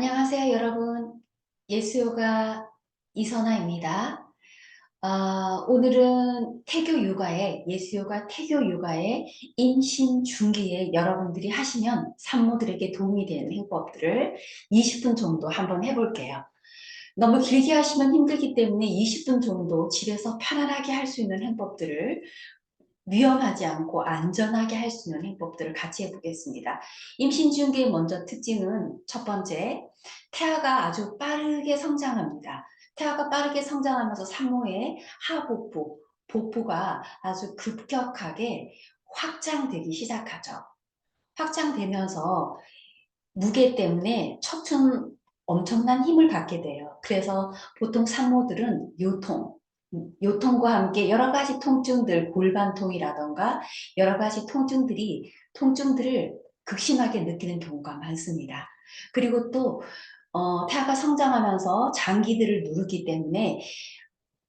안녕하세요, 여러분. 예수요가 이선아입니다. 오늘은 예수요가 태교 육아의 임신 중기에 여러분들이 하시면 산모들에게 도움이 되는 해법들을 20분 정도 한번 해볼게요. 너무 길게 하시면 힘들기 때문에 20분 정도 집에서 편안하게 할 수 있는 해법들을 위험하지 않고 안전하게 할 수 있는 해법들을 같이 해보겠습니다. 임신 중기의 먼저 특징은 첫 번째, 태아가 아주 빠르게 성장합니다. 태아가 빠르게 성장하면서 산모의 하복부, 복부가 아주 급격하게 확장되기 시작하죠. 확장되면서 무게 때문에 척추는 엄청난 힘을 받게 돼요. 그래서 보통 산모들은 요통과 함께 여러 가지 통증들, 골반통이라던가 여러 가지 통증들을 극심하게 느끼는 경우가 많습니다. 그리고 또 태아가 성장하면서 장기들을 누르기 때문에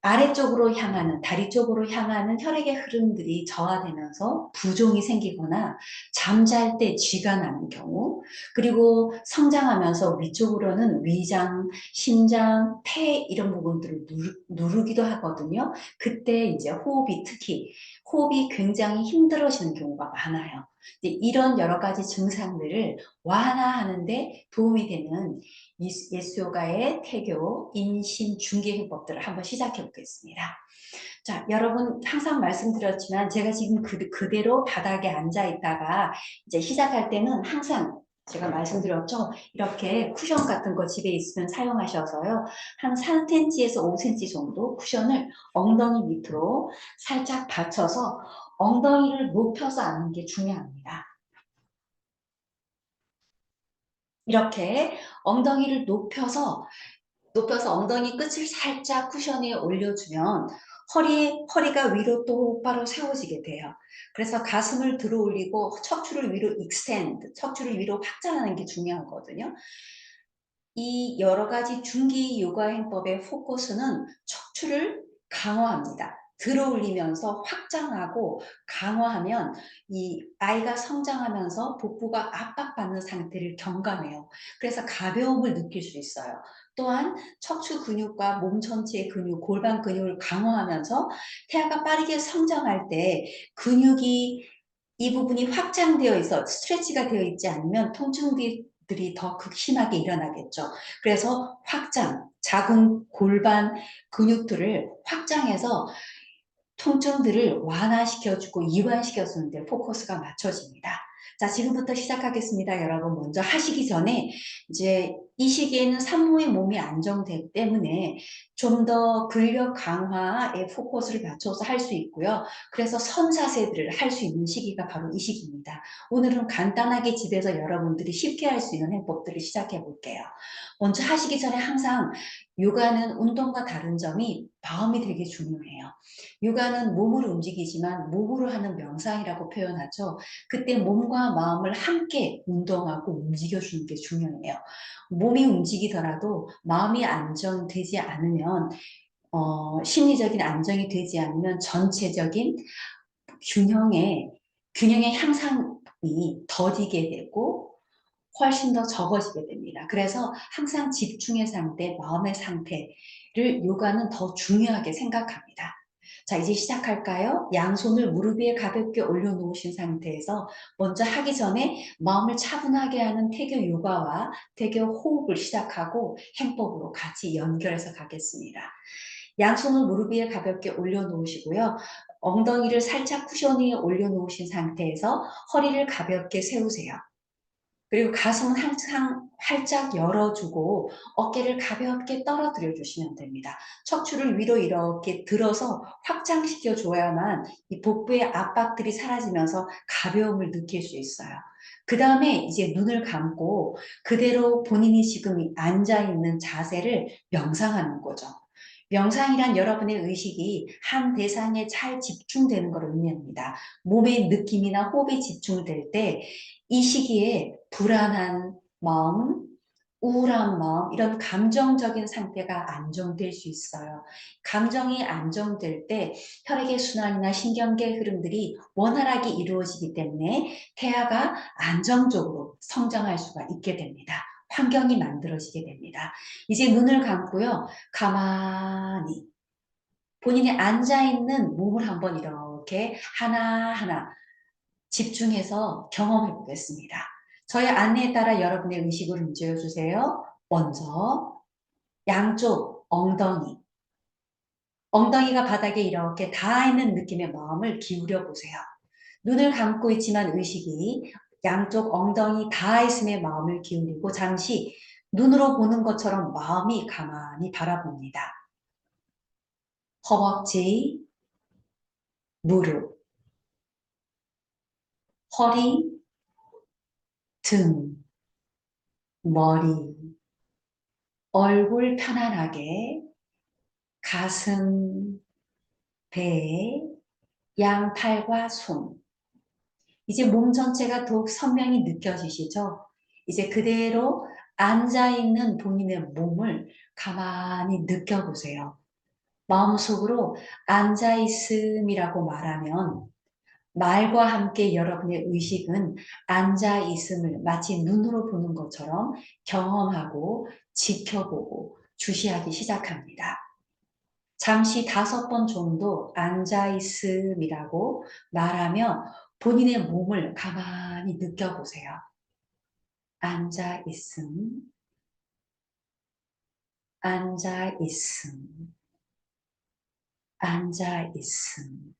아래쪽으로 향하는, 다리 쪽으로 향하는 혈액의 흐름들이 저하되면서 부종이 생기거나 잠잘 때 쥐가 나는 경우, 그리고 성장하면서 위쪽으로는 위장, 심장, 폐 이런 부분들을 누르기도 하거든요. 그때 이제 특히 호흡이 굉장히 힘들어지는 경우가 많아요. 이런 여러 가지 증상들을 완화하는 데 도움이 되는 예수요가의 태교, 임신 중개 해법들을 한번 시작해 보겠습니다. 자, 여러분 항상 말씀드렸지만 제가 지금 그대로 바닥에 앉아 있다가 이제 시작할 때는 항상 제가 말씀드렸죠. 이렇게 쿠션 같은 거 집에 있으면 사용하셔서요. 한 3cm에서 5cm 정도 쿠션을 엉덩이 밑으로 살짝 받쳐서 엉덩이를 높여서 앉는 게 중요합니다. 이렇게 엉덩이를 높여서 엉덩이 끝을 살짝 쿠션에 올려주면 허리가 위로 똑바로 세워지게 돼요. 그래서 가슴을 들어 올리고 척추를 위로 척추를 위로 확장하는 게 중요하거든요. 이 여러 가지 중기 요가 행법의 포커스는 척추를 강화합니다. 들어 올리면서 확장하고 강화하면 이 아이가 성장하면서 복부가 압박받는 상태를 경감해요. 그래서 가벼움을 느낄 수 있어요. 또한 척추 근육과 몸 전체의 근육, 골반 근육을 강화하면서 태아가 빠르게 성장할 때 근육이 이 부분이 확장되어 있어 스트레치가 되어 있지 않으면 통증들이 더 극심하게 일어나겠죠. 그래서 작은 골반 근육들을 확장해서 통증들을 완화시켜주고 이완시켜주는 데 포커스가 맞춰집니다. 자, 지금부터 시작하겠습니다. 여러분 먼저 하시기 전에 이제 이 시기에는 산모의 몸이 안정되기 때문에 좀 더 근력 강화에 포커스를 맞춰서 할 수 있고요. 그래서 선자세들을 할 수 있는 시기가 바로 이 시기입니다. 오늘은 간단하게 집에서 여러분들이 쉽게 할 수 있는 해법들을 시작해 볼게요. 먼저 하시기 전에 항상 요가는 운동과 다른 점이 마음이 되게 중요해요. 요가는 몸을 움직이지만 몸으로 하는 명상이라고 표현하죠. 그때 몸과 마음을 함께 운동하고 움직여주는 게 중요해요. 몸이 움직이더라도 마음이 안정되지 않으면 심리적인 안정이 되지 않으면 전체적인 균형의 향상이 더디게 되고 훨씬 더 적어지게 됩니다. 그래서 항상 집중의 상태, 마음의 상태를 요가는 더 중요하게 생각합니다. 자, 이제 시작할까요? 양손을 무릎 위에 가볍게 올려놓으신 상태에서 먼저 하기 전에 마음을 차분하게 하는 태교 요가와 태교 호흡을 시작하고 행법으로 같이 연결해서 가겠습니다. 양손을 무릎 위에 가볍게 올려놓으시고요. 엉덩이를 살짝 쿠션 위에 올려놓으신 상태에서 허리를 가볍게 세우세요. 그리고 가슴은 항상 활짝 열어주고 어깨를 가볍게 떨어뜨려 주시면 됩니다. 척추를 위로 이렇게 들어서 확장시켜 줘야만 이 복부의 압박들이 사라지면서 가벼움을 느낄 수 있어요. 그 다음에 이제 눈을 감고 그대로 본인이 지금 앉아있는 자세를 명상하는 거죠. 명상이란 여러분의 의식이 한 대상에 잘 집중되는 걸 의미합니다. 몸의 느낌이나 호흡이 집중될 때 이 시기에 불안한 마음, 우울한 마음, 이런 감정적인 상태가 안정될 수 있어요. 감정이 안정될 때 혈액의 순환이나 신경계 흐름들이 원활하게 이루어지기 때문에 태아가 안정적으로 성장할 수가 있게 됩니다. 환경이 만들어지게 됩니다. 이제 눈을 감고요. 가만히 본인이 앉아있는 몸을 한번 이렇게 하나하나 집중해서 경험해 보겠습니다. 저의 안내에 따라 여러분의 의식을 움직여 주세요. 먼저 양쪽 엉덩이, 엉덩이가 바닥에 이렇게 닿아 있는 느낌의 마음을 기울여 보세요. 눈을 감고 있지만 의식이 양쪽 엉덩이 닿아 있음에 마음을 기울이고 잠시 눈으로 보는 것처럼 마음이 가만히 바라봅니다. 허벅지, 무릎, 허리, 등, 머리, 얼굴 편안하게, 가슴, 배, 양팔과 손. 이제 몸 전체가 더욱 선명히 느껴지시죠? 이제 그대로 앉아있는 본인의 몸을 가만히 느껴보세요. 마음속으로 앉아있음이라고 말하면 말과 함께 여러분의 의식은 앉아있음을 마치 눈으로 보는 것처럼 경험하고 지켜보고 주시하기 시작합니다. 잠시 5번 정도 앉아있음이라고 말하며 본인의 몸을 가만히 느껴보세요. 앉아있음, 앉아있음, 앉아있음.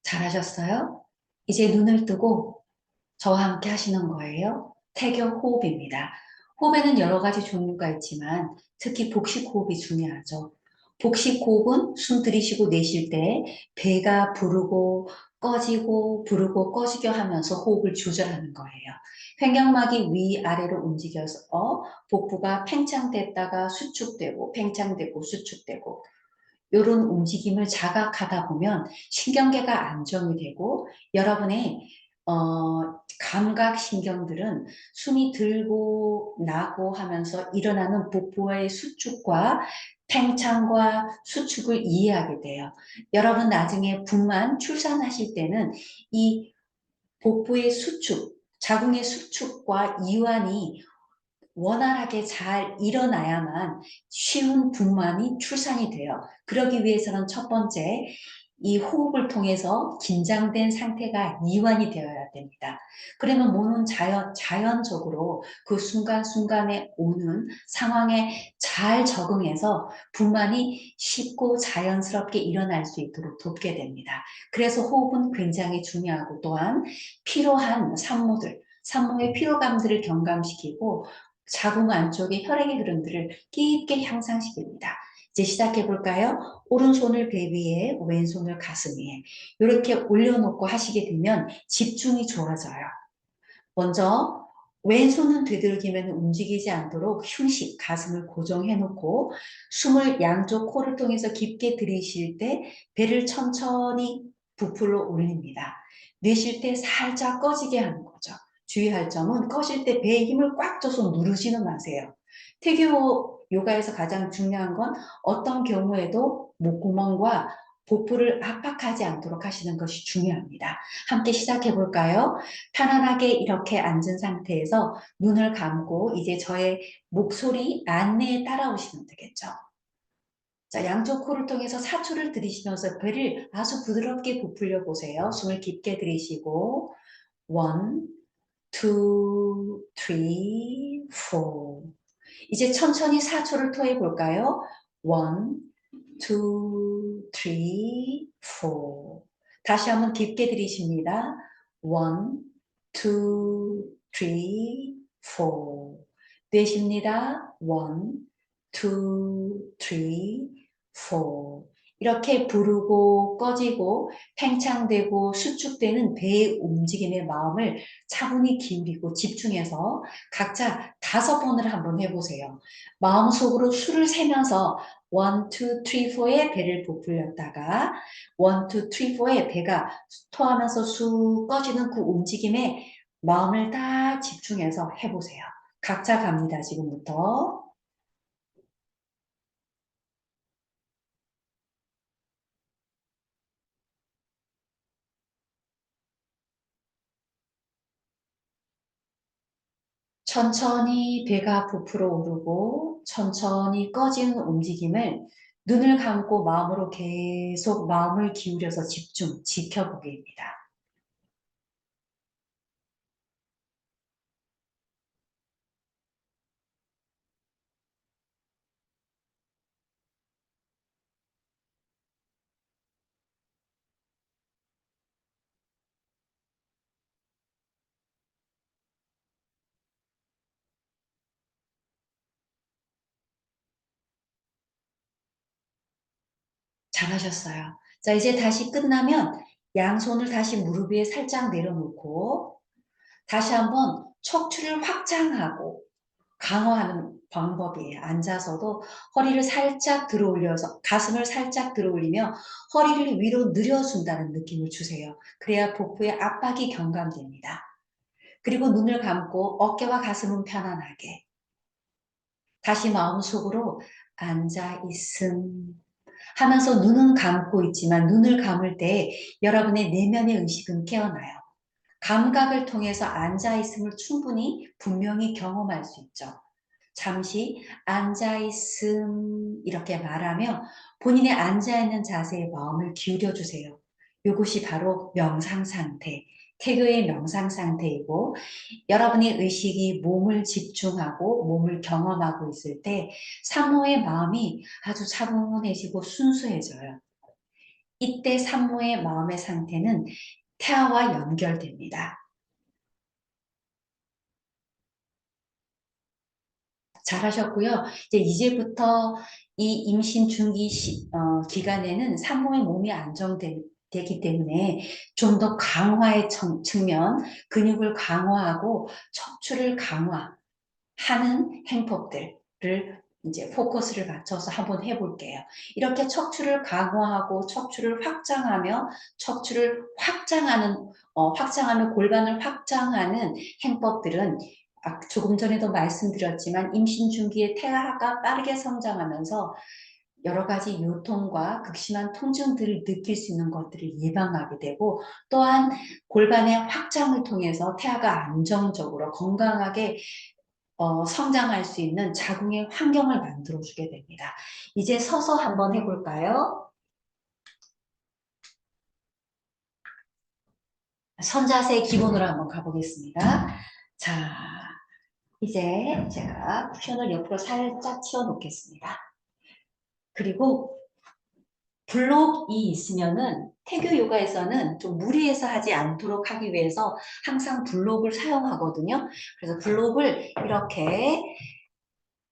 잘하셨어요? 이제 눈을 뜨고 저와 함께 하시는 거예요. 태교 호흡입니다. 호흡에는 여러 가지 종류가 있지만 특히 복식 호흡이 중요하죠. 복식 호흡은 숨 들이쉬고 내쉴 때 배가 부르고 꺼지고 부르고 꺼지게 하면서 호흡을 조절하는 거예요. 횡격막이 위아래로 움직여서 복부가 팽창됐다가 수축되고 팽창되고 수축되고 이런 움직임을 자각하다 보면 신경계가 안정이 되고 여러분의 감각신경들은 숨이 들고 나고 하면서 일어나는 복부의 수축과 팽창과 수축을 이해하게 돼요. 여러분 나중에 분만 출산하실 때는 이 복부의 수축, 자궁의 수축과 이완이 원활하게 잘 일어나야만 쉬운 분만이 출산이 돼요. 그러기 위해서는 첫 번째, 이 호흡을 통해서 긴장된 상태가 이완이 되어야 됩니다. 그러면 몸은 자연적으로 그 순간순간에 오는 상황에 잘 적응해서 분만이 쉽고 자연스럽게 일어날 수 있도록 돕게 됩니다. 그래서 호흡은 굉장히 중요하고 또한 피로한 산모의 피로감들을 경감시키고 자궁 안쪽의 혈액의 흐름들을 깊게 향상시킵니다. 이제 시작해 볼까요? 오른손을 배 위에, 왼손을 가슴 위에 이렇게 올려놓고 하시게 되면 집중이 좋아져요. 먼저 왼손은 되도록이면 움직이지 않도록 휴식, 가슴을 고정해 놓고 숨을 양쪽 코를 통해서 깊게 들이쉴 때 배를 천천히 부풀어 올립니다. 내쉴 때 살짝 꺼지게 하는 거죠. 주의할 점은 꺼질 때 배에 힘을 꽉 줘서 누르지는 마세요. 태교 요가에서 가장 중요한 건 어떤 경우에도 목구멍과 복부를 압박하지 않도록 하시는 것이 중요합니다. 함께 시작해 볼까요? 편안하게 이렇게 앉은 상태에서 눈을 감고 이제 저의 목소리 안내에 따라오시면 되겠죠. 자, 양쪽 코를 통해서 사초를 들이쉬면서 배를 아주 부드럽게 부풀려 보세요. 숨을 깊게 들이쉬고 1, 2, 3, 4 이제 천천히 사초를 토해 볼까요? 1, 2, 3, 4 다시 한번 깊게 들이쉽니다. 1, 2, 3, 4 내쉽니다. 1, 2, 3, 4 이렇게 부르고 꺼지고 팽창되고 수축되는 배의 움직임의 마음을 차분히 기울이고 집중해서 각자 5번을 한번 해보세요. 마음속으로 수를 세면서 1, 2, 3, 4에 배를 부풀렸다가 1, 2, 3, 4에 배가 토하면서 쑥 꺼지는 그 움직임에 마음을 딱 집중해서 해보세요. 각자 갑니다. 지금부터. 천천히 배가 부풀어 오르고 천천히 꺼지는 움직임을 눈을 감고 마음으로 계속 마음을 기울여서 집중, 지켜보기입니다. 잘하셨어요. 자, 이제 다시 끝나면 양손을 다시 무릎 위에 살짝 내려놓고 다시 한번 척추를 확장하고 강화하는 방법이에요. 앉아서도 허리를 살짝 들어 올려서 가슴을 살짝 들어 올리며 허리를 위로 늘려준다는 느낌을 주세요. 그래야 복부의 압박이 경감됩니다. 그리고 눈을 감고 어깨와 가슴은 편안하게 다시 마음속으로 앉아 있음 하면서 눈은 감고 있지만 눈을 감을 때 여러분의 내면의 의식은 깨어나요. 감각을 통해서 앉아 있음을 충분히 분명히 경험할 수 있죠. 잠시 앉아 있음 이렇게 말하며 본인의 앉아 있는 자세에 마음을 기울여 주세요. 이것이 바로 명상 상태, 태교의 명상 상태이고 여러분의 의식이 몸을 집중하고 몸을 경험하고 있을 때 산모의 마음이 아주 차분해지고 순수해져요. 이때 산모의 마음의 상태는 태아와 연결됩니다. 잘하셨고요. 이제부터 이 임신 중기 기간에는 산모의 몸이 안정되기 때문에 좀 더 강화의 측면, 근육을 강화하고 척추를 강화하는 행법들을 이제 포커스를 맞춰서 한번 해볼게요. 이렇게 척추를 강화하고 척추를 확장하며 척추를 확장하는 골반을 확장하는 행법들은 조금 전에도 말씀드렸지만 임신 중기에 태아가 빠르게 성장하면서 여러 가지 요통과 극심한 통증들을 느낄 수 있는 것들을 예방하게 되고 또한 골반의 확장을 통해서 태아가 안정적으로 건강하게 성장할 수 있는 자궁의 환경을 만들어주게 됩니다. 이제 서서 한번 해볼까요? 선자세 기본으로 한번 가보겠습니다. 자, 이제 제가 쿠션을 옆으로 살짝 치워 놓겠습니다. 그리고 블록이 있으면은 태교 요가에서는 좀 무리해서 하지 않도록 하기 위해서 항상 블록을 사용하거든요. 그래서 블록을 이렇게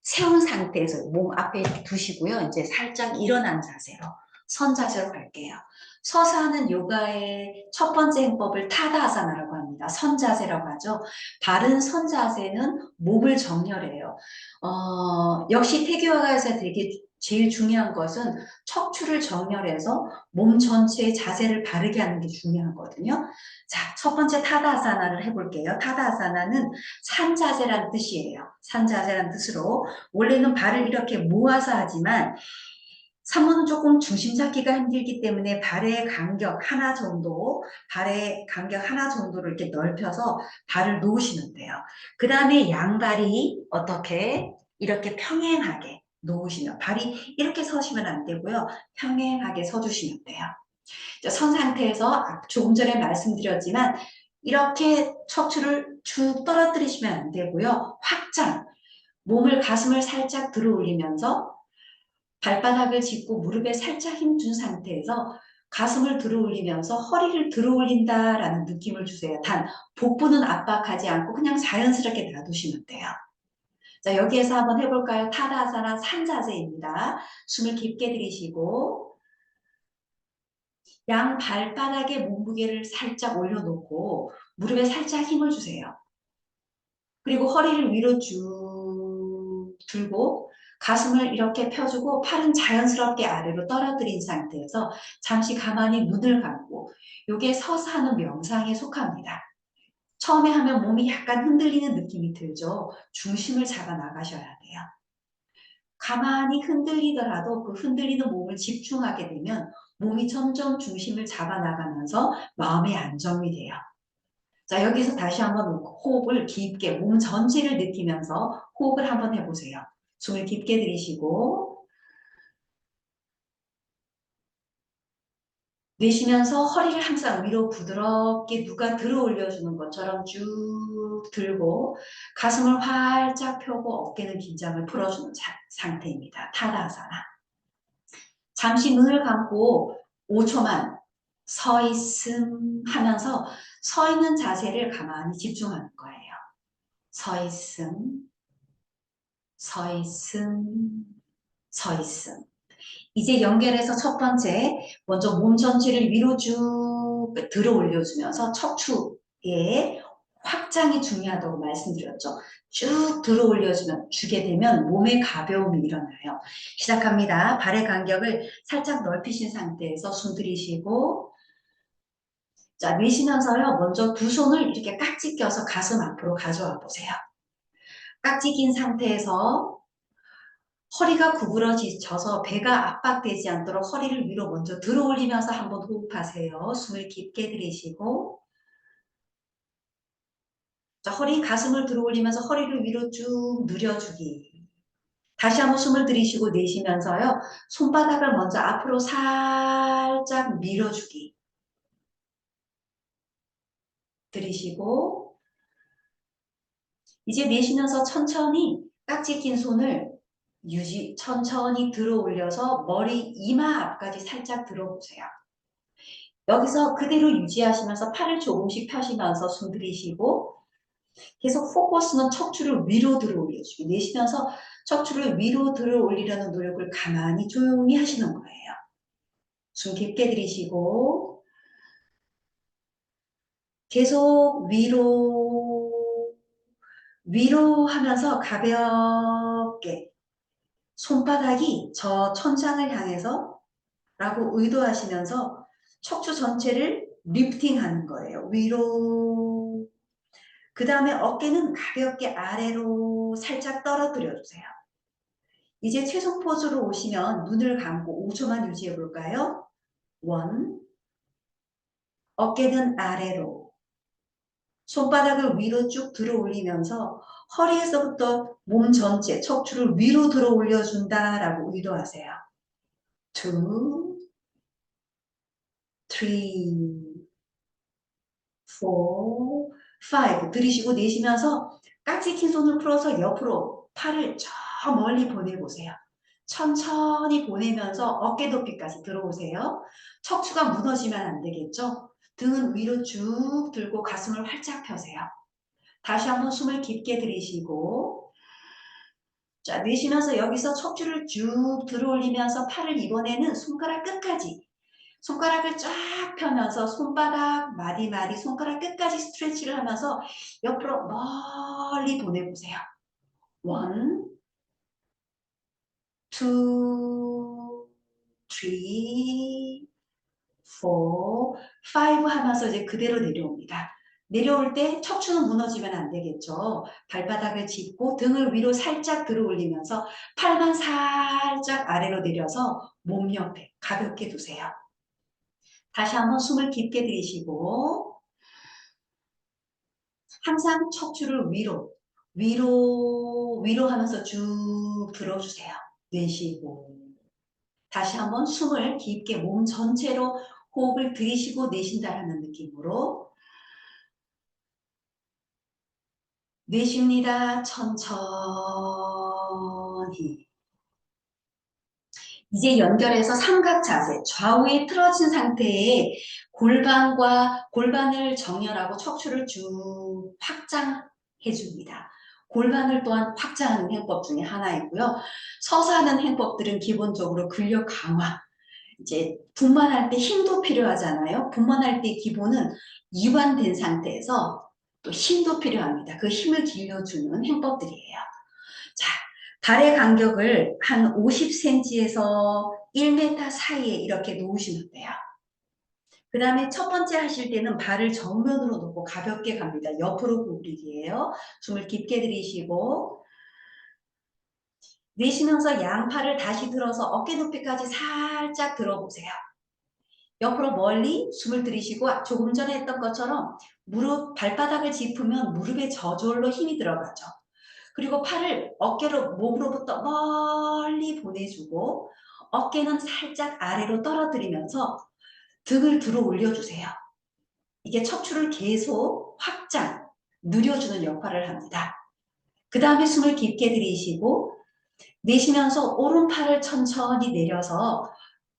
세운 상태에서 몸 앞에 두시고요. 이제 살짝 일어난 자세로 선 자세로 갈게요. 서서 하는 요가의 첫 번째 행법을 타다아사나라고 합니다. 선 자세라고 하죠. 바른 선 자세는 몸을 정렬해요. 역시 태교요가에서 되게 제일 중요한 것은 척추를 정렬해서 몸 전체의 자세를 바르게 하는 게 중요하거든요. 자, 첫 번째 타다아사나를 해볼게요. 타다아사나는 산자세란 뜻이에요. 산자세란 뜻으로 원래는 발을 이렇게 모아서 하지만 산모는 조금 중심 잡기가 힘들기 때문에 발의 간격 하나 정도를 이렇게 넓혀서 발을 놓으시면 돼요. 그 다음에 양발이 어떻게 이렇게 평행하게 놓으시면 발이 이렇게 서시면 안 되고요. 평행하게 서주시면 돼요. 선 상태에서 조금 전에 말씀드렸지만 이렇게 척추를 쭉 떨어뜨리시면 안 되고요. 확장, 가슴을 살짝 들어 올리면서 발바닥을 짚고 무릎에 살짝 힘준 상태에서 가슴을 들어 올리면서 허리를 들어 올린다라는 느낌을 주세요. 단 복부는 압박하지 않고 그냥 자연스럽게 놔두시면 돼요. 자, 여기에서 한번 해볼까요? 타다아사나 산자세입니다. 숨을 깊게 들이쉬고 양 발바닥에 몸무게를 살짝 올려놓고 무릎에 살짝 힘을 주세요. 그리고 허리를 위로 쭉 들고 가슴을 이렇게 펴주고 팔은 자연스럽게 아래로 떨어뜨린 상태에서 잠시 가만히 눈을 감고 이게 서서 하는 명상에 속합니다. 처음에 하면 몸이 약간 흔들리는 느낌이 들죠. 중심을 잡아 나가셔야 돼요. 가만히 흔들리더라도 그 흔들리는 몸을 집중하게 되면 몸이 점점 중심을 잡아 나가면서 마음의 안정이 돼요. 자, 여기서 다시 한번 호흡을 깊게 몸 전체를 느끼면서 호흡을 한번 해보세요. 숨을 깊게 들이쉬고 내쉬면서 허리를 항상 위로 부드럽게 누가 들어 올려주는 것처럼 쭉 들고 가슴을 활짝 펴고 어깨는 긴장을 풀어주는 상태입니다. 타다아사나. 잠시 눈을 감고 5초만 서 있음 하면서 서 있는 자세를 가만히 집중하는 거예요. 서 있음, 서 있음, 서 있음. 이제 연결해서 첫 번째, 먼저 몸 전체를 위로 쭉 들어 올려주면서 척추의 확장이 중요하다고 말씀드렸죠. 쭉 들어 올려주면 주게 되면 몸의 가벼움이 일어나요. 시작합니다. 발의 간격을 살짝 넓히신 상태에서 숨 들이쉬고 자, 내쉬면서요. 먼저 두 손을 이렇게 깍지 껴서 가슴 앞으로 가져와 보세요. 깍지 낀 상태에서 허리가 구부러져서 배가 압박되지 않도록 허리를 위로 먼저 들어 올리면서 한번 호흡하세요. 숨을 깊게 들이쉬고 자, 허리 가슴을 들어 올리면서 허리를 위로 쭉 늘려주기. 다시 한번 숨을 들이쉬고 내쉬면서요. 손바닥을 먼저 앞으로 살짝 밀어주기. 들이쉬고 이제 내쉬면서 천천히 깍지 낀 손을 천천히 들어 올려서 머리 이마 앞까지 살짝 들어보세요. 여기서 그대로 유지하시면서 팔을 조금씩 펴시면서 숨 들이쉬고 계속 포커스는 척추를 위로 들어 올려주기. 내쉬면서 척추를 위로 들어 올리려는 노력을 가만히 조용히 하시는 거예요. 숨 깊게 들이쉬고 계속 위로 하면서 가볍게 손바닥이 저 천장을 향해서 라고 의도하시면서 척추 전체를 리프팅하는 거예요. 위로. 그 다음에 어깨는 가볍게 아래로 살짝 떨어뜨려 주세요. 이제 최종 포즈로 오시면 눈을 감고 5초만 유지해 볼까요? 원. 어깨는 아래로. 손바닥을 위로 쭉 들어 올리면서 허리에서부터 몸 전체 척추를 위로 들어 올려준다라고 의도하세요. 2, 3, 4, 5 들이쉬고 내쉬면서 깍지 낀 손을 풀어서 옆으로 팔을 저 멀리 보내보세요. 천천히 보내면서 어깨 높이까지 들어오세요. 척추가 무너지면 안 되겠죠? 등은 위로 쭉 들고 가슴을 활짝 펴세요. 다시 한번 숨을 깊게 들이쉬고 자, 내쉬면서 여기서 척추를 쭉 들어 올리면서 팔을 이번에는 손가락 끝까지 손가락을 쫙 펴면서 손바닥, 마디마디, 손가락 끝까지 스트레치를 하면서 옆으로 멀리 보내보세요. 1, 2, 3, 4, 5 하면서 이제 그대로 내려옵니다. 내려올 때 척추는 무너지면 안 되겠죠. 발바닥을 짚고 등을 위로 살짝 들어 올리면서 팔만 살짝 아래로 내려서 몸 옆에 가볍게 두세요. 다시 한번 숨을 깊게 들이쉬고 항상 척추를 위로 하면서 쭉 들어주세요. 내쉬고 다시 한번 숨을 깊게 몸 전체로 호흡을 들이쉬고 내쉰다라는 느낌으로 내쉽니다. 천천히 이제 연결해서 삼각 자세, 좌우에 틀어진 상태에 골반을 정렬하고 척추를 쭉 확장해 줍니다. 골반을 또한 확장하는 해법 중에 하나이고요. 서서 하는 해법들은 기본적으로 근력 강화, 이제 분만할 때 힘도 필요하잖아요. 분만할 때 기본은 이완된 상태에서 또 힘도 필요합니다. 그 힘을 길러주는 해법들이에요. 자, 발의 간격을 한 50cm에서 1m 사이에 이렇게 놓으시면 돼요. 그 다음에 첫 번째 하실 때는 발을 정면으로 놓고 가볍게 갑니다. 옆으로 구부리기예요. 숨을 깊게 들이쉬고 내쉬면서 양팔을 다시 들어서 어깨 높이까지 살짝 들어보세요. 옆으로 멀리 숨을 들이쉬고 조금 전에 했던 것처럼 발바닥을 짚으면 무릎에 저절로 힘이 들어가죠. 그리고 팔을 어깨로 몸으로부터 멀리 보내주고 어깨는 살짝 아래로 떨어뜨리면서 등을 들어 올려주세요. 이게 척추를 계속 확장, 늘려주는 역할을 합니다. 그 다음에 숨을 깊게 들이쉬고 내쉬면서 오른팔을 천천히 내려서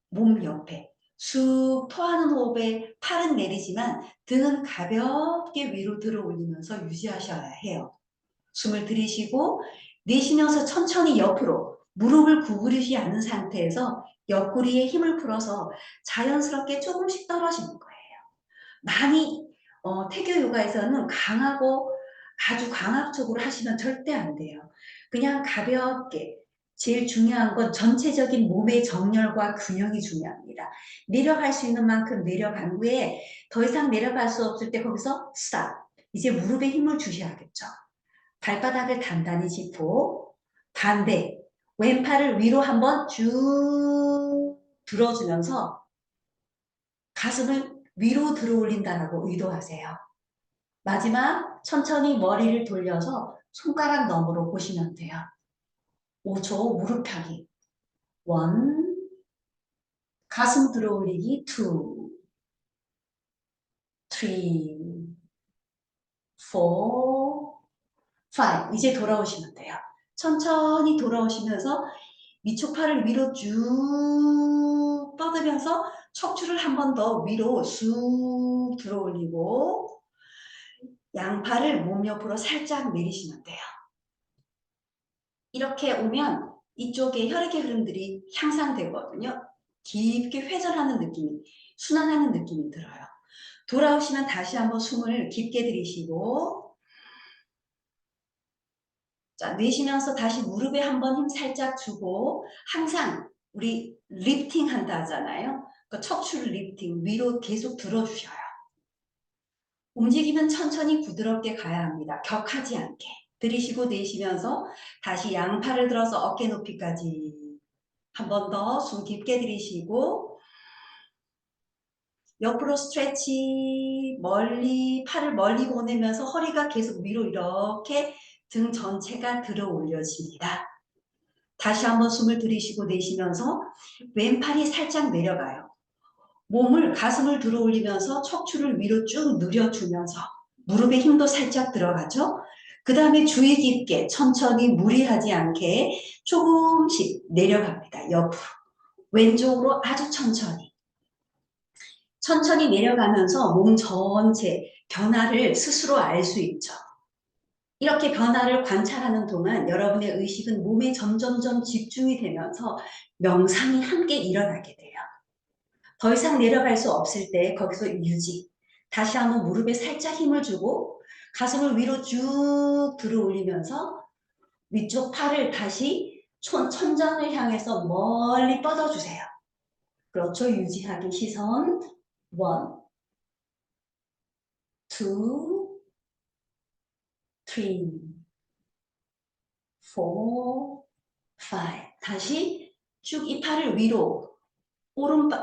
몸 옆에 쑥 토하는 호흡에 팔은 내리지만 등은 가볍게 위로 들어 올리면서 유지하셔야 해요. 숨을 들이쉬고 내쉬면서 천천히 옆으로 무릎을 구부리지 않은 상태에서 옆구리에 힘을 풀어서 자연스럽게 조금씩 떨어지는 거예요. 많이 태교 요가에서는 강하고 아주 강압적으로 하시면 절대 안 돼요. 그냥 가볍게 제일 중요한 건 전체적인 몸의 정렬과 균형이 중요합니다. 내려갈 수 있는 만큼 내려간 후에 더 이상 내려갈 수 없을 때 거기서 스탑. 이제 무릎에 힘을 주셔야겠죠. 발바닥을 단단히 짚고 반대 왼팔을 위로 한번 쭉 들어주면서 가슴을 위로 들어 올린다라고 의도하세요. 마지막 천천히 머리를 돌려서 손가락 너머로 보시면 돼요. 5초 무릎 펴기 1 가슴 들어 올리기 2 3 4 5 이제 돌아오시면 돼요. 천천히 돌아오시면서 위쪽 팔을 위로 쭉 뻗으면서 척추를 한 번 더 위로 쑥 들어 올리고 양팔을 몸 옆으로 살짝 내리시면 돼요. 이렇게 오면 이쪽에 혈액의 흐름들이 향상되거든요. 깊게 회전하는 느낌이, 순환하는 느낌이 들어요. 돌아오시면 다시 한번 숨을 깊게 들이쉬고 자, 내쉬면서 다시 무릎에 한번 힘 살짝 주고 항상 우리 리프팅 한다 하잖아요. 그 척추를 리프팅 위로 계속 들어주셔요. 움직이면 천천히 부드럽게 가야 합니다. 격하지 않게. 들이쉬고 내쉬면서 다시 양팔을 들어서 어깨 높이까지 한 번 더 숨 깊게 들이쉬고 옆으로 스트레치 멀리 팔을 멀리 보내면서 허리가 계속 위로 이렇게 등 전체가 들어 올려집니다. 다시 한번 숨을 들이쉬고 내쉬면서 왼팔이 살짝 내려가요. 몸을 가슴을 들어 올리면서 척추를 위로 쭉 늘려주면서 무릎에 힘도 살짝 들어가죠. 그 다음에 주의 깊게 천천히 무리하지 않게 조금씩 내려갑니다. 옆으로 왼쪽으로 아주 천천히 천천히 내려가면서 몸 전체 변화를 스스로 알 수 있죠. 이렇게 변화를 관찰하는 동안 여러분의 의식은 몸에 점점점 집중이 되면서 명상이 함께 일어나게 돼요. 더 이상 내려갈 수 없을 때 거기서 유지. 다시 한번 무릎에 살짝 힘을 주고 가슴을 위로 쭉 들어 올리면서 위쪽 팔을 다시 천장을 향해서 멀리 뻗어주세요. 그렇죠. 유지하기 시선 1, 2, 3, 4, 5 다시 쭉 이 팔을 위로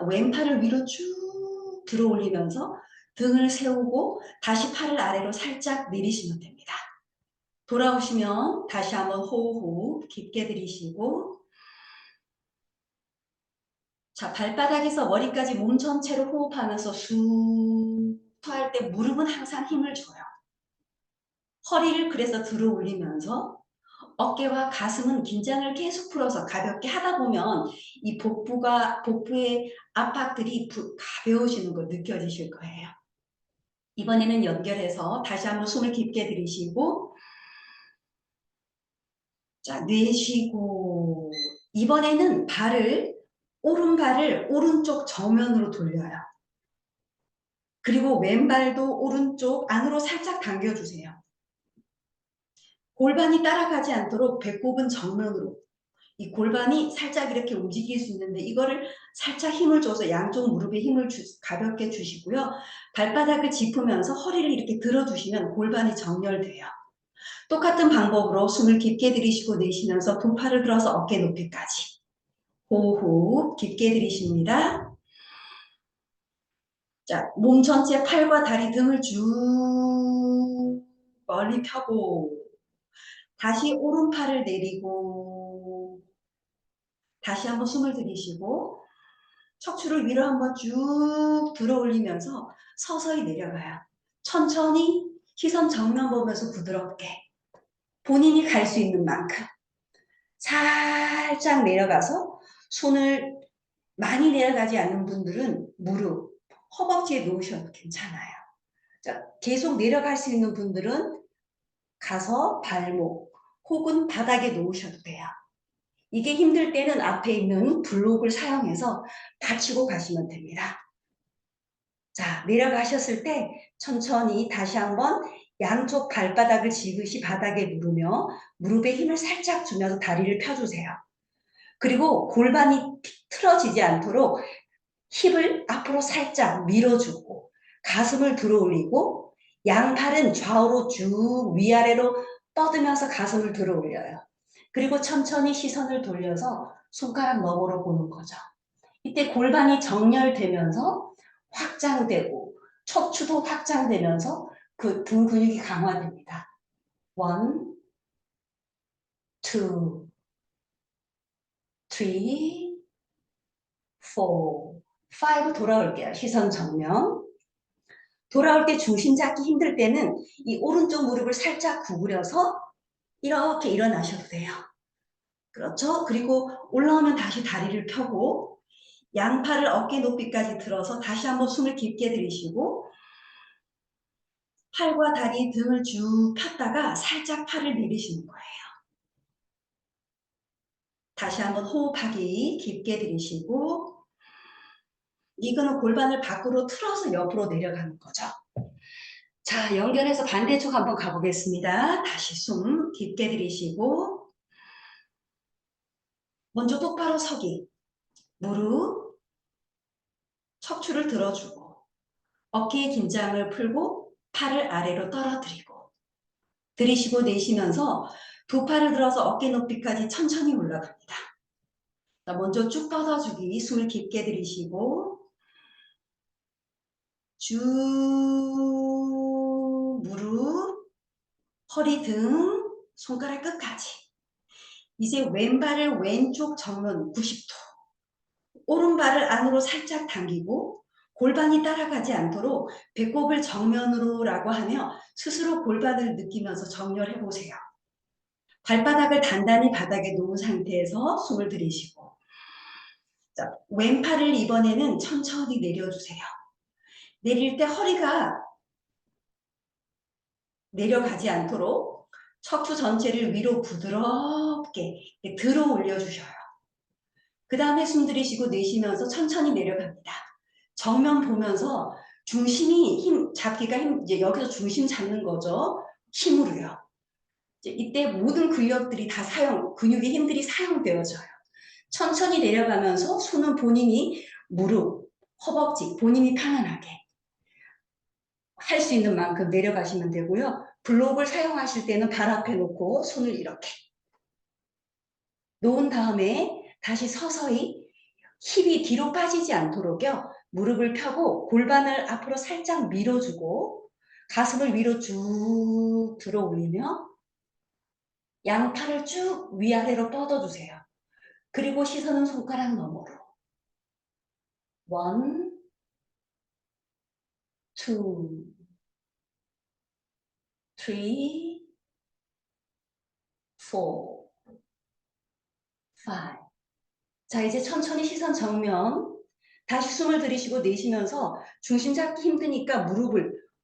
왼팔을 위로 쭉 들어 올리면서 등을 세우고 다시 팔을 아래로 살짝 내리시면 됩니다. 돌아오시면 다시 한번 호흡 깊게 들이쉬고 자 발바닥에서 머리까지 몸 전체로 호흡하면서 쑥 토할 때 무릎은 항상 힘을 줘요. 허리를 그래서 들어 올리면서 어깨와 가슴은 긴장을 계속 풀어서 가볍게 하다 보면 이 복부의 압박들이 가벼워지는 거 느껴지실 거예요. 이번에는 연결해서 다시 한번 숨을 깊게 들이쉬고 자 내쉬고 이번에는 오른발을 오른쪽 정면으로 돌려요. 그리고 왼발도 오른쪽 안으로 살짝 당겨주세요. 골반이 따라가지 않도록 배꼽은 정면으로 이 골반이 살짝 이렇게 움직일 수 있는데 이거를 살짝 힘을 줘서 양쪽 무릎에 힘을 가볍게 주시고요. 발바닥을 짚으면서 허리를 이렇게 들어주시면 골반이 정렬돼요. 똑같은 방법으로 숨을 깊게 들이쉬고 내쉬면서 두 팔을 들어서 어깨 높이까지. 호흡 깊게 들이쉽니다. 자, 몸 전체 팔과 다리 등을 쭉 멀리 펴고 다시 오른팔을 내리고 다시 한번 숨을 들이쉬고 척추를 위로 한번 쭉 들어 올리면서 서서히 내려가요. 천천히 시선 정면 보면서 부드럽게 본인이 갈 수 있는 만큼 살짝 내려가서 손을 많이 내려가지 않는 분들은 무릎, 허벅지에 놓으셔도 괜찮아요. 자, 계속 내려갈 수 있는 분들은 가서 발목 혹은 바닥에 놓으셔도 돼요. 이게 힘들 때는 앞에 있는 블록을 사용해서 받치고 가시면 됩니다. 자, 내려가셨을 때 천천히 다시 한번 양쪽 발바닥을 지그시 바닥에 누르며 무릎에 힘을 살짝 주면서 다리를 펴주세요. 그리고 골반이 틀어지지 않도록 힙을 앞으로 살짝 밀어주고 가슴을 들어 올리고 양팔은 좌우로 쭉 위아래로 뻗으면서 가슴을 들어 올려요. 그리고 천천히 시선을 돌려서 손가락 너머로 보는 거죠. 이때 골반이 정렬되면서 확장되고 척추도 확장되면서 그 등 근육이 강화됩니다. 1, 2, 3, 4, 5 돌아올게요. 시선 정면. 돌아올 때 중심 잡기 힘들 때는 이 오른쪽 무릎을 살짝 구부려서 이렇게 일어나셔도 돼요. 그렇죠? 그리고 올라오면 다시 다리를 펴고 양팔을 어깨 높이까지 들어서 다시 한번 숨을 깊게 들이쉬고 팔과 다리 등을 쭉 폈다가 살짝 팔을 내리시는 거예요. 다시 한번 호흡하기 깊게 들이쉬고 이거는 골반을 밖으로 틀어서 옆으로 내려가는 거죠. 자, 연결해서 반대쪽 한번 가보겠습니다. 다시 숨 깊게 들이쉬고 먼저 똑바로 서기. 무릎, 척추를 들어주고 어깨의 긴장을 풀고 팔을 아래로 떨어뜨리고 들이쉬고 내쉬면서 두 팔을 들어서 어깨 높이까지 천천히 올라갑니다. 자, 먼저 쭉 뻗어주기. 숨을 깊게 들이쉬고 쭉 무릎, 허리 등, 손가락 끝까지. 이제 왼발을 왼쪽 정면 90도, 오른발을 안으로 살짝 당기고 골반이 따라가지 않도록 배꼽을 정면으로 라고 하며 스스로 골반을 느끼면서 정렬해 보세요. 발바닥을 단단히 바닥에 놓은 상태에서 숨을 들이쉬고 자, 왼팔을 이번에는 천천히 내려주세요. 내릴 때 허리가 내려가지 않도록 척추 전체를 위로 부드럽게 들어 올려주셔요. 그 다음에 숨 들이쉬고 내쉬면서 천천히 내려갑니다. 정면 보면서 중심이 잡기가 이제 여기서 중심 잡는 거죠. 힘으로요. 이때 모든 근력들이 다 근육의 힘들이 사용되어져요. 천천히 내려가면서 손은 본인이 무릎, 허벅지, 본인이 편안하게 할 수 있는 만큼 내려가시면 되고요. 블록을 사용하실 때는 발 앞에 놓고 손을 이렇게 놓은 다음에 다시 서서히 힙이 뒤로 빠지지 않도록요. 무릎을 펴고 골반을 앞으로 살짝 밀어주고 가슴을 위로 쭉 들어 올리며 양팔을 쭉 위아래로 뻗어주세요. 그리고 시선은 손가락 너머로 1, 2, 3, 4, 5. 자, 이제 천천히 시선 정면 다시 숨을 들이쉬고 내쉬면서 중심 잡기 힘드니까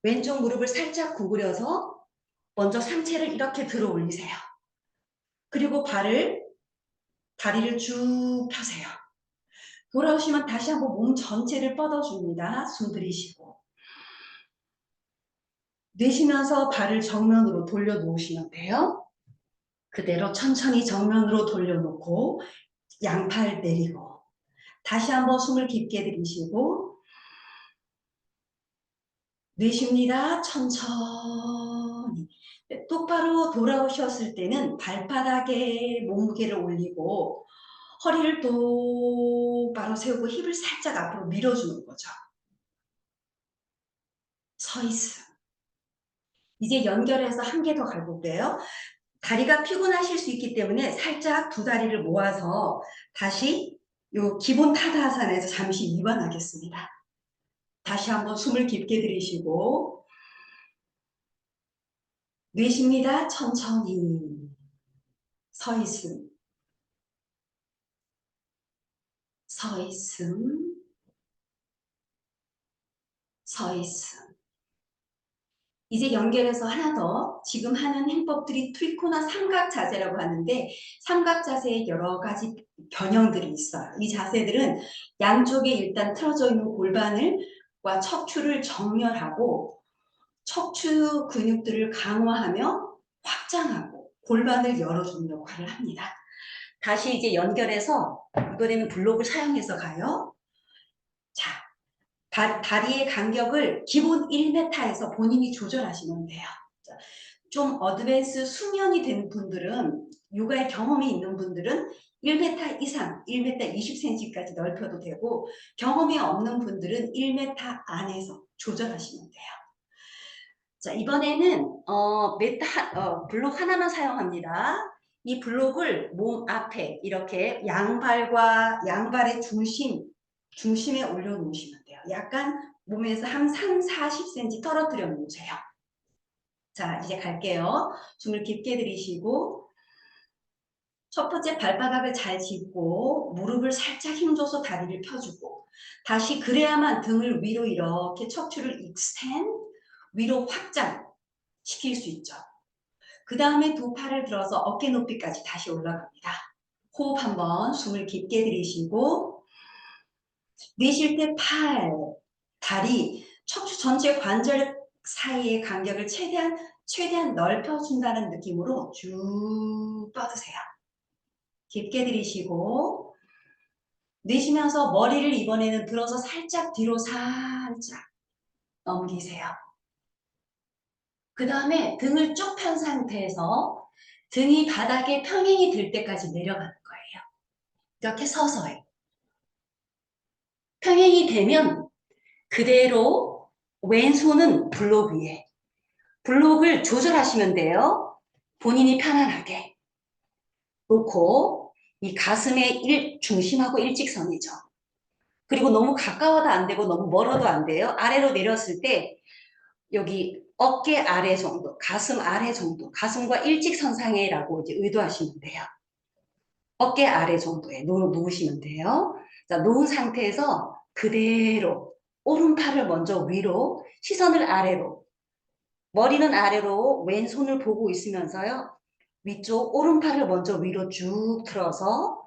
왼쪽 무릎을 살짝 구부려서 먼저 상체를 이렇게 들어 올리세요. 그리고 다리를 쭉 펴세요. 돌아오시면 다시 한번 몸 전체를 뻗어줍니다. 숨 들이쉬고. 내쉬면서 발을 정면으로 돌려놓으시면 돼요. 그대로 천천히 정면으로 돌려놓고 양팔 내리고 다시 한번 숨을 깊게 들이쉬고 내쉽니다. 천천히. 똑바로 돌아오셨을 때는 발바닥에 몸무게를 올리고 허리를 똑바로 세우고 힙을 살짝 앞으로 밀어주는 거죠. 서 있음. 이제 연결해서 한 개 더 가볼게요. 다리가 피곤하실 수 있기 때문에 살짝 두 다리를 모아서 다시 요 기본 타다아사나에서 잠시 이완하겠습니다. 다시 한번 숨을 깊게 들이쉬고 내쉽니다. 천천히. 서 있음. 서 있음. 서 있음. 이제 연결해서 하나 더. 지금 하는 행법들이 트리코나 삼각 자세라고 하는데 삼각 자세에 여러 가지 변형들이 있어요. 이 자세들은 양쪽에 일단 틀어져 있는 골반과 척추를 정렬하고 척추 근육들을 강화하며 확장하고 골반을 열어주는 역할을 합니다. 다시 이제 연결해서 이번에는 블록을 사용해서 가요. 자, 다리의 간격을 기본 1m에서 본인이 조절하시면 돼요. 좀 어드밴스 숙련이 된 분들은 요가의 경험이 있는 분들은 1m 이상, 1m 20cm까지 넓혀도 되고 경험이 없는 분들은 1m 안에서 조절하시면 돼요. 자, 이번에는 블록 하나만 사용합니다. 이 블록을 몸 앞에 이렇게 양발의 중심에 올려놓으시면 돼요. 약간 몸에서 한 3, 40cm 떨어뜨려 놓으세요. 자, 이제 갈게요. 숨을 깊게 들이쉬고 첫 번째 발바닥을 잘 짚고 무릎을 살짝 힘줘서 다리를 펴주고 다시 그래야만 등을 위로 이렇게 척추를 익스텐 위로 확장 시킬 수 있죠. 그 다음에 두 팔을 들어서 어깨 높이까지 다시 올라갑니다. 호흡 한번 숨을 깊게 들이쉬고 내쉴 때 다리, 척추 전체 관절 사이의 간격을 최대한 넓혀준다는 느낌으로 쭉 뻗으세요. 깊게 들이쉬고 내쉬면서 머리를 이번에는 들어서 살짝 뒤로 살짝 넘기세요. 그 다음에 등을 쭉 편 상태에서 등이 바닥에 평행이 될 때까지 내려가는 거예요. 이렇게 서서히. 평행이 되면 그대로 왼손은 블록 위에 블록을 조절하시면 돼요. 본인이 편안하게 놓고 이 가슴의 중심하고 일직선이죠. 그리고 너무 가까워도 안 되고 너무 멀어도 안 돼요. 아래로 내렸을 때 여기 어깨 아래 정도, 가슴 아래 정도, 가슴과 일직선상에라고 이제 의도하시면 돼요. 어깨 아래 정도에 놓으시면 돼요. 자, 놓은 상태에서 그대로 오른팔을 먼저 위로, 시선을 아래로, 머리는 아래로 왼손을 보고 있으면서요. 위쪽 오른팔을 먼저 위로 쭉 들어서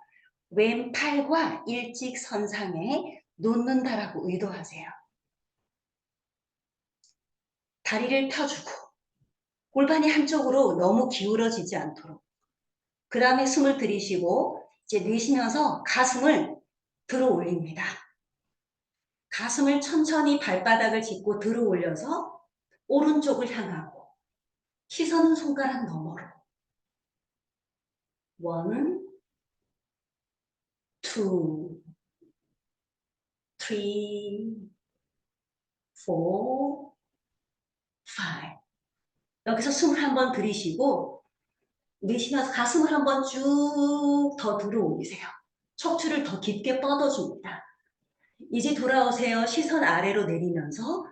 왼팔과 일직선상에 놓는다라고 의도하세요. 다리를 펴주고 골반이 한쪽으로 너무 기울어지지 않도록 그 다음에 숨을 들이쉬고 이제 내쉬면서 가슴을 들어 올립니다. 가슴을 천천히 발바닥을 짚고 들어 올려서 오른쪽을 향하고 시선은 손가락 너머로 1, 2, 3, 4, 5 여기서 숨을 한번 들이쉬고 내쉬면서 가슴을 한번 쭉 더 들어 올리세요. 척추를 더 깊게 뻗어줍니다. 이제 돌아오세요. 시선 아래로 내리면서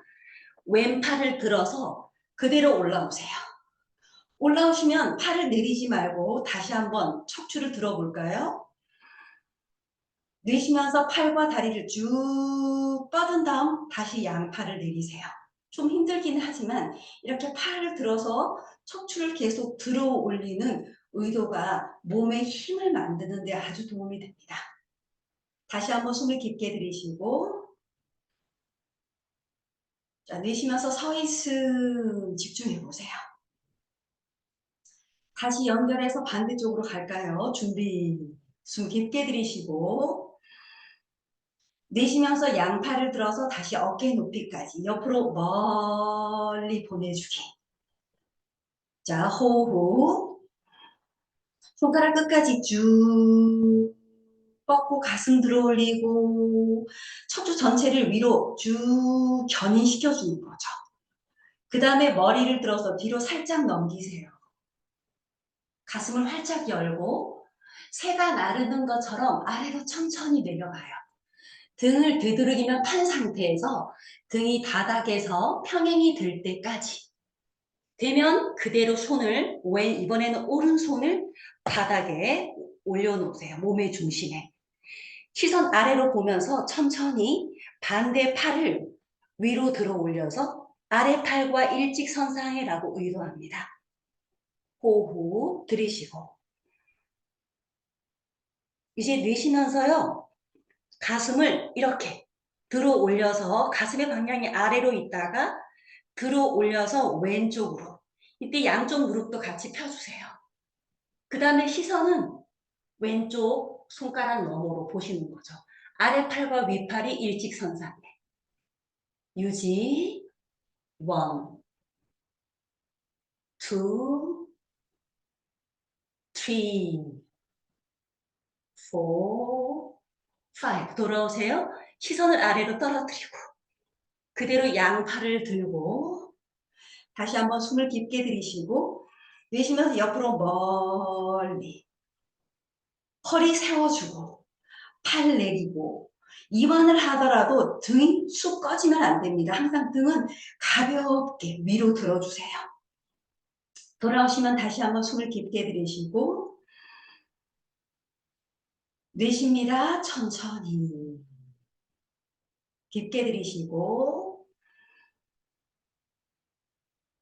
왼팔을 들어서 그대로 올라오세요. 올라오시면 팔을 내리지 말고 다시 한번 척추를 들어볼까요? 내쉬면서 팔과 다리를 쭉 뻗은 다음 다시 양팔을 내리세요. 좀 힘들긴 하지만 이렇게 팔을 들어서 척추를 계속 들어 올리는 의도가 몸에 힘을 만드는 데 아주 도움이 됩니다. 다시 한번 숨을 깊게 들이쉬고 자, 내쉬면서 서있음 집중해 보세요. 다시 연결해서 반대쪽으로 갈까요? 준비. 숨 깊게 들이쉬고 내쉬면서 양팔을 들어서 다시 어깨 높이까지 옆으로 멀리 보내주기. 자, 호흡. 손가락 끝까지 쭉 뻗고 가슴 들어 올리고 척추 전체를 위로 쭉 견인시켜주는 거죠. 그 다음에 머리를 들어서 뒤로 살짝 넘기세요. 가슴을 활짝 열고 새가 나르는 것처럼 아래로 천천히 내려가요. 등을 되도록이면 판 상태에서 등이 바닥에서 평행이 될 때까지 되면 그대로 손을 이번에는 오른손을 바닥에 올려놓으세요. 몸의 중심에. 시선 아래로 보면서 천천히 반대 팔을 위로 들어 올려서 아래 팔과 일직선상이라고 의도합니다. 호흡 들이쉬고 이제 내쉬면서요. 가슴을 이렇게 들어 올려서 가슴의 방향이 아래로 있다가 들어 올려서 왼쪽으로 이때 양쪽 무릎도 같이 펴주세요. 그 다음에 시선은 왼쪽 손가락 너머로 보시는 거죠. 아래팔과 윗팔이 일직선상에 유지 1, 2, 3, 4, 5 돌아오세요. 시선을 아래로 떨어뜨리고 그대로 양팔을 들고 다시 한번 숨을 깊게 들이쉬고 내쉬면서 옆으로 멀리 허리 세워주고 팔 내리고 이완을 하더라도 등이 쑥 꺼지면 안 됩니다. 항상 등은 가볍게 위로 들어주세요. 돌아오시면 다시 한번 숨을 깊게 들이쉬고 내쉽니다. 천천히 깊게 들이쉬고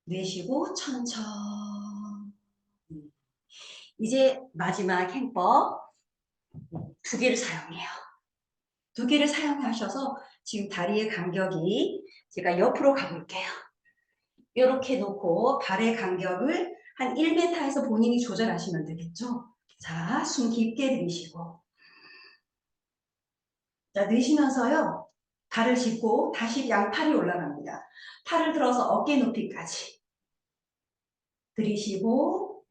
내쉬고 천천히. 이제 마지막 행법 2개를 사용해요. 2개를 사용하셔서 지금 다리의 간격이 제가 옆으로 가볼게요. 이렇게 놓고 발의 간격을 한 1m에서 본인이 조절하시면 되겠죠. 자, 숨 깊게 들이쉬고 자, 내쉬면서요. 발을 짚고 다시 양팔이 올라갑니다. 팔을 들어서 어깨 높이까지 들이쉬고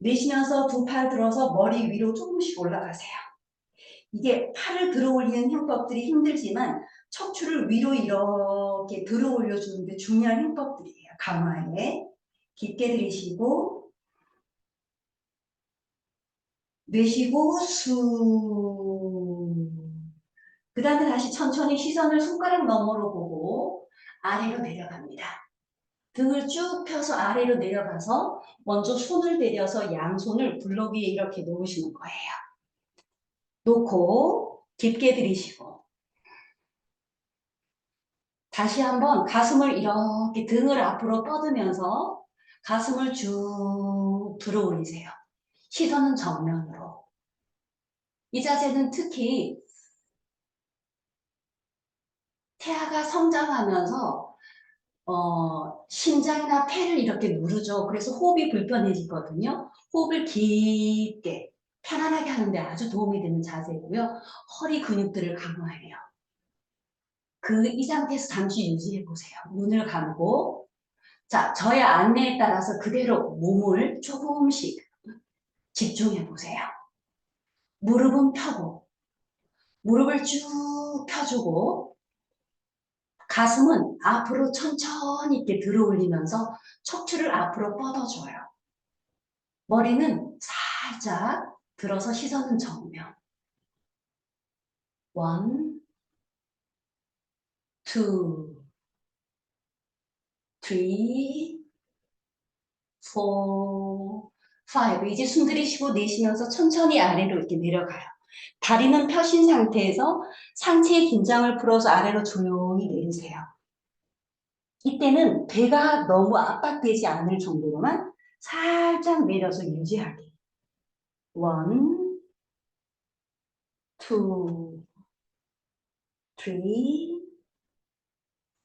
내쉬면서 두 팔 들어서 머리 위로 조금씩 올라가세요. 이게 팔을 들어 올리는 행법들이 힘들지만 척추를 위로 이렇게 들어 올려주는 데 중요한 행법들이에요. 강화에 깊게 들이쉬고 내쉬고 그 다음에 다시 천천히 시선을 손가락 너머로 보고 아래로 내려갑니다. 등을 쭉 펴서 아래로 내려가서 먼저 손을 내려서 양손을 블럭 위에 이렇게 놓으시는 거예요. 놓고 깊게 들이쉬고 다시 한번 가슴을 이렇게 등을 앞으로 뻗으면서 가슴을 쭉 들어 올리세요. 시선은 정면으로. 이 자세는 특히 태아가 성장하면서 심장이나 폐를 이렇게 누르죠. 그래서 호흡이 불편해지거든요. 호흡을 깊게 편안하게 하는데 아주 도움이 되는 자세고요. 허리 근육들을 강화해요. 이 상태에서 잠시 유지해 보세요. 눈을 감고 자, 저의 안내에 따라서 그대로 몸을 조금씩 집중해 보세요. 무릎은 펴고 무릎을 쭉 펴주고 가슴은 앞으로 천천히 이렇게 들어 올리면서 척추를 앞으로 뻗어줘요. 머리는 살짝 들어서 시선은 정면. 1, 2, 3, 4, 5. 이제 숨 들이쉬고 내쉬면서 천천히 아래로 이렇게 내려가요. 다리는 펴신 상태에서 상체의 긴장을 풀어서 아래로 조용히 내리세요. 이때는 배가 너무 압박되지 않을 정도로만 살짝 내려서 유지하기. 1, 2, 3, 4,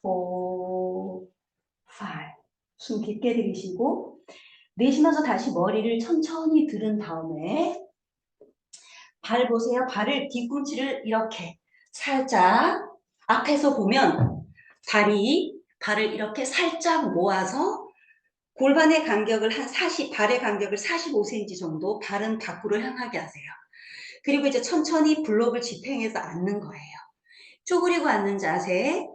5. 숨 깊게 들이쉬고 내쉬면서 다시 머리를 천천히 들은 다음에 발 보세요. 발을 뒤꿈치를 이렇게 살짝 앞에서 보면 발을 이렇게 살짝 모아서 골반의 간격을 발의 간격을 45cm 정도 발은 밖으로 향하게 하세요. 그리고 이제 천천히 블록을 집행해서 앉는 거예요. 쪼그리고 앉는 자세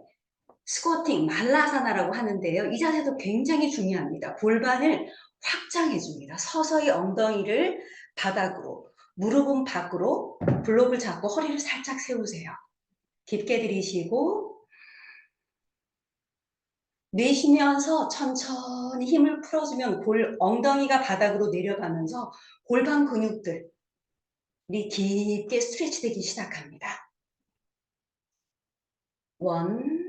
스쿼팅, 말라사나라고 하는데요. 이 자세도 굉장히 중요합니다. 골반을 확장해 줍니다. 서서히 엉덩이를 바닥으로, 무릎은 밖으로, 블록을 잡고 허리를 살짝 세우세요. 깊게 들이쉬고 내쉬면서 천천히 힘을 풀어주면 엉덩이가 바닥으로 내려가면서 골반 근육들이 깊게 스트레치 되기 시작합니다. 1,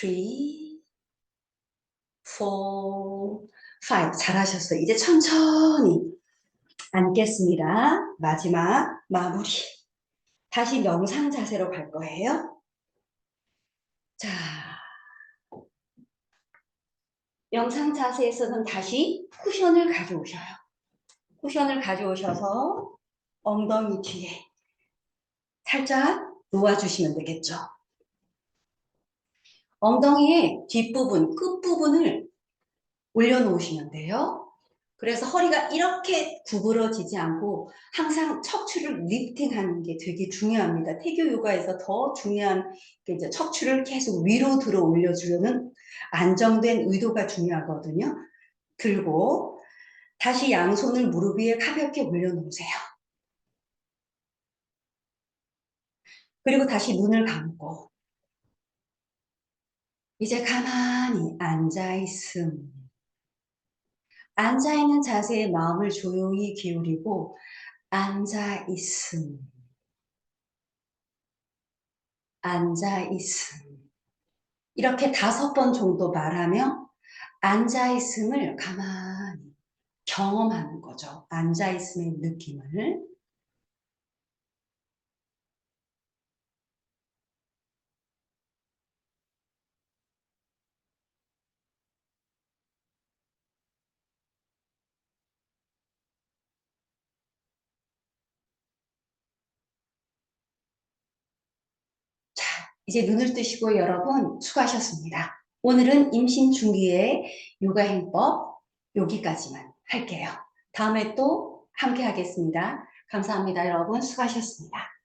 2, 3, 4, 5. 잘하셨어요. 이제 천천히 앉겠습니다. 마지막 마무리. 다시 명상 자세로 갈 거예요. 자, 명상 자세에서는 다시 쿠션을 가져오셔요. 쿠션을 가져오셔서 엉덩이 뒤에 살짝 놓아주시면 되겠죠. 엉덩이의 뒷부분, 끝부분을 올려놓으시면 돼요. 그래서 허리가 이렇게 구부러지지 않고 항상 척추를 리프팅하는 게 되게 중요합니다. 태교 요가에서 더 중요한 게 이제 척추를 계속 위로 들어 올려주려는 안정된 의도가 중요하거든요. 들고 다시 양손을 무릎 위에 가볍게 올려놓으세요. 그리고 다시 눈을 감고 이제 가만히 앉아있음. 앉아있는 자세에 마음을 조용히 기울이고 앉아있음. 앉아있음. 이렇게 5번 정도 말하며 앉아있음을 가만히 경험하는 거죠. 앉아있음의 느낌을. 자, 이제 눈을 뜨시고 여러분 수고하셨습니다. 오늘은 임신 중기의 요가 행법 여기까지만 할게요. 다음에 또 함께 하겠습니다. 감사합니다. 여러분 수고하셨습니다.